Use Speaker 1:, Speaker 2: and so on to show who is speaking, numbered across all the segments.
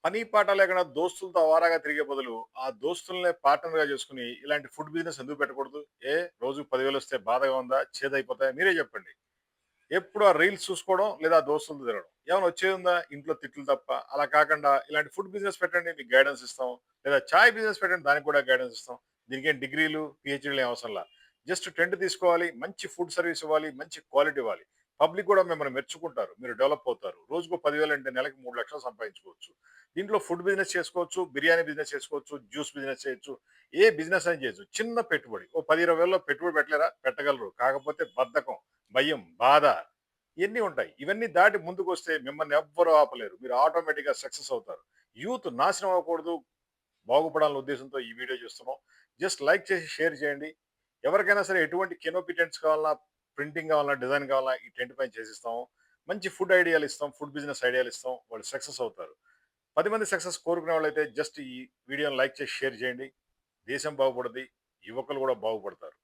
Speaker 1: పని పాట లేకుండా దోస్తులతో అవారాగా తిరిగే బదులు, ఆ దోస్తుల్నే పార్ట్నర్‌గా చేసుకొని, ఇలాంటి ఫుడ్ బిజినెస్ ఎందుకు పెట్టకూడదు? రోజుకి 10,000 వస్తే బాధగా ఉందా? చేదైపోతాయా? మీరే చెప్పండి. ఎప్పుడు ఆ రీల్స్ చూసుకోవడం, లేదా దోస్తులతో తిరగడం. ఏమైనా వచ్చేదుందా? ఇంట్లో తిట్లు తప్ప. అలా కాకుండా ఇలాంటి ఫుడ్ బిజినెస్ పెట్టండి మీకు గైడెన్స్ ఇస్తాం. లేదా చాయ్ బిజినెస్ పెట్టండి దానికి కూడా గైడెన్స్ ఇస్తాం. దీనికేం డిగ్రీలు, పీహెచ్‌డీలు ఏం అవసరంలా. జస్ట్ టెంట్ తీసుకోవాలి, మంచి ఫుడ్ సర్వీస్ ఇవ్వాలి, మంచి క్వాలిటీ ఇవ్వాలి. పబ్లిక్ కూడా మిమ్మల్ని మెచ్చుకుంటారు. మీరు డెవలప్ అవుతారు. రోజుకో 10,000 అంటే నెలకి 3,00,000 సంపాదించుకోవచ్చు. దీంట్లో ఫుడ్ బిజినెస్ చేసుకోవచ్చు, బిర్యానీ బిజినెస్ చేసుకోవచ్చు, జ్యూస్ బిజినెస్ చేయొచ్చు. ఏ బిజినెస్ అయినా చేయొచ్చు. చిన్న పెట్టుబడి. ఓ 10, 20 పెట్టుబడి పెట్టలేరా? పెట్టగలరు. కాకపోతే బద్ధకం, భయం, బాధ ఇయన్నీ ఉంటాయి. ఇవన్నీ దాటి ముందుకొస్తే మిమ్మల్ని ఎవ్వరు ఆపలేరు. మీరు ఆటోమేటిక్‌గా సక్సెస్ అవుతారు. యూత్ నాశనం అవ్వకూడదు, బాగుపడాలనే ఉద్దేశంతో ఈ వీడియో చేస్తున్నాం. జస్ట్ లైక్ చేసి షేర్ చేయండి. ఎవరికైనా సరే ఎటువంటి కెనోపి టెంట్స్ కావాలన్నా, ప్రింటింగ్ కావాలన్నా, డిజైన్ కావాలన్నా ఈ టెంట్ పైన చేసిస్తాము. మంచి ఫుడ్ ఐడియాలు ఇస్తాం. ఫుడ్ బిజినెస్ ఐడియాలు ఇస్తాం. వాళ్ళు సక్సెస్ అవుతారు. 10 మంది సక్సెస్ కోరుకునే వాళ్ళైతే జస్ట్ ఈ వీడియోని లైక్ చేసి షేర్ చేయండి. దేశం బాగుపడుద్ది. యువకులు కూడా బాగుపడతారు.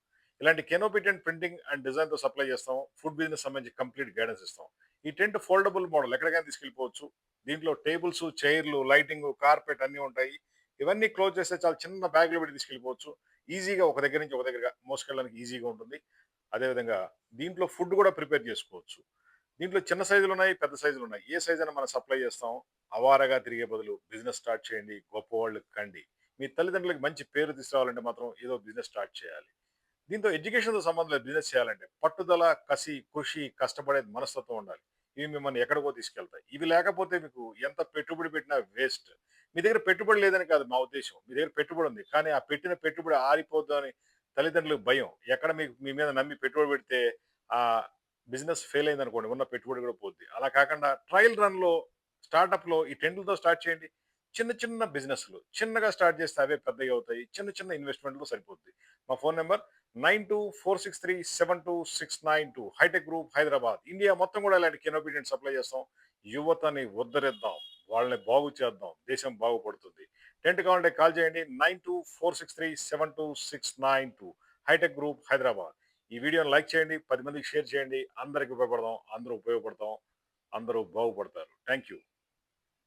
Speaker 1: ఇలాంటి కెనోపిటెంట్ ప్రింటింగ్ అండ్ డిజైన్‌తో సప్లై చేస్తాం. ఫుడ్ బిజినెస్ సంబంధించి కంప్లీట్ గైడెన్స్ ఇస్తాం. ఈ టెంట్ ఫోల్డబుల్ మోడల్ ఎక్కడికైనా తీసుకెళ్ళిపోవచ్చు. దీంట్లో టేబుల్స్, చైర్లు, లైటింగ్, కార్పెట్ అన్నీ ఉంటాయి. ఇవన్నీ క్లోజ్ చేస్తే చాలా చిన్న బ్యాగ్‌లో పెట్టి తీసుకెళ్ళిపోవచ్చు. ఈజీగా ఒక దగ్గర నుంచి ఒక దగ్గరగా మోసుకెళ్ళడానికి ఈజీగా ఉంటుంది. అదేవిధంగా దీంట్లో ఫుడ్ కూడా ప్రిపేర్ చేసుకోవచ్చు. దీంట్లో చిన్న సైజులున్నాయి, పెద్ద సైజులున్నాయి. ఏ సైజ్ అయినా మనం సప్లై చేస్తాం. అవారాగా తిరిగే బదులు బిజినెస్ స్టార్ట్ చేయండి. గొప్పవాళ్ళు కండి. మీ తల్లిదండ్రులకి మంచి పేరు తీసుకురావాలంటే మాత్రం ఏదో బిజినెస్ స్టార్ట్ చేయాలి. దీంతో ఎడ్యుకేషన్‌తో సంబంధం లేదు. బిజినెస్ చేయాలంటే. పట్టుదల, కసి, కృషి, కష్టపడే మనస్తత్వం ఉండాలి. ఇవి మిమ్మల్ని ఎక్కడికో తీసుకెళ్తాయి. ఇవి లేకపోతే మీకు ఎంత పెట్టుబడి పెట్టినా వేస్ట్. మీ దగ్గర పెట్టుబడి లేదని కాదు మా ఉద్దేశ్యం. మీ దగ్గర పెట్టుబడి ఉంది. కానీ ఆ పెట్టిన పెట్టుబడి ఆరిపోద్దని తల్లిదండ్రులకు భయం. ఎక్కడ మీ మీద నమ్మి పెట్టుబడి పెడితే ఆహ్, బిజినెస్ ఫెయిల్ అయిందనుకోండి ఉన్న పెట్టుబడి కూడా పోద్ది. అలా కాకుండా ట్రయల్ రన్‌లో, స్టార్టప్‌లో ఈ టెంట్లతో స్టార్ట్ చేయండి. చిన్న చిన్న బిజినెస్‌లు చిన్నగా స్టార్ట్ చేస్తే అవే పెద్దగా అవుతాయి. చిన్న చిన్న ఇన్వెస్ట్‌మెంట్‌లో సరిపోద్ది. మా phone number 9246372692 hitech group Hyderabad. India మొత్తం కూడా ఇలాంటి కెనోపీడియన్స్ సప్లై చేస్తాం. యువతని ఉద్ధరిద్దాం. వాళ్ళని బాగు చేద్దాం. దేశం బాగుపడుతుంది. టెంట్ కావాలంటే కాల్ చేయండి. 9246372692 హైటెక్ గ్రూప్ హైదరాబాద్. ఈ వీడియోని లైక్ చేయండి. 10 మందికి షేర్ చేయండి. అందరికి ఉపయోగపడదాం. అందరూ ఉపయోగపడతాం. అందరూ బాగుపడతారు. Thank you.